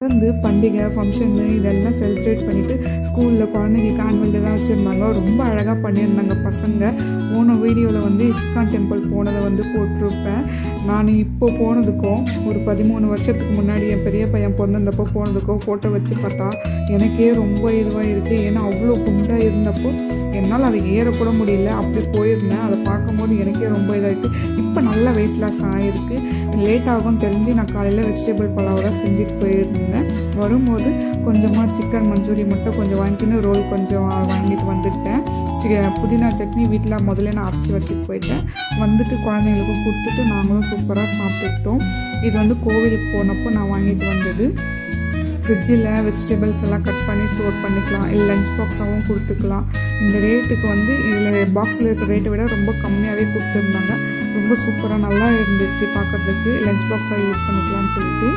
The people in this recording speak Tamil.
வந்து பண்டிகை ஃபங்க்ஷனு இதெல்லாம் செலிப்ரேட் பண்ணிவிட்டு ஸ்கூலில் குழந்தைங்களுக்கு ஆனுவல் டே தான் வச்சுருந்தாங்க. ரொம்ப அழகாக பண்ணியிருந்தாங்க பசங்க. போன வீடியோவில் வந்து இஸ்கான் டெம்பிள் போனதை வந்து போட்டிருப்பேன். நான் இப்போ போனதுக்கும் ஒரு 13 வருஷத்துக்கு முன்னாடி என் பெரிய பையன் பிறந்தப்போ போனதுக்கும் ஃபோட்டோ வச்சு பார்த்தா எனக்கே ரொம்ப இதுவாக இருக்குது. ஏன்னா அவ்வளோ குண்டாக இருந்தப்போ என்னால் அதை ஏறக்கூட முடியல. அப்படி போயிருந்தேன். அதை பார்க்கும்போது எனக்கே ரொம்ப இதாக இருக்குது. இப்போ நல்லா வெயிட் லாஸ் ஆகிருக்கு. லேட் ஆகும் தெரிஞ்சு நான் காலையில் வெஜிடபிள் பலாவ் தான் செஞ்சுட்டு போயிருந்தேன். வரும்போது கொஞ்சமாக சிக்கன் மஞ்சூரி மட்டும் கொஞ்சம் வாங்கிக்கின்னு ரோல் கொஞ்சம் வாங்கிட்டு வந்துட்டேன். புதினா சட்னி வீட்டில் முதல்ல நான் அரைச்சி வச்சுட்டு போயிட்டேன். வந்துட்டு குழந்தைங்களுக்கும் கொடுத்துட்டு நாங்களும் சூப்பராக சாப்பிட்டுக்கிட்டோம். இது வந்து கோவிலுக்கு போனப்போ நான் வாங்கிட்டு வந்தது. ஃப்ரிட்ஜில் வெஜிடபிள்ஸ் எல்லாம் கட் பண்ணி ஸ்டோர் பண்ணிக்கலாம். இல்லை லஞ்ச் பாக்ஸாகவும் கொடுத்துக்கலாம். இந்த ரேட்டுக்கு வந்து இதில் பாக்ஸில் இருக்கிற ரேட்டை விட ரொம்ப கம்மியாகவே கொடுத்துருந்தாங்க. ரொம்ப சூப்பராக நல்லா இருந்துச்சு பார்க்குறதுக்கு. லஞ்ச் பாக்ஸாக யூஸ் பண்ணிக்கலாம்னு சொல்லிட்டு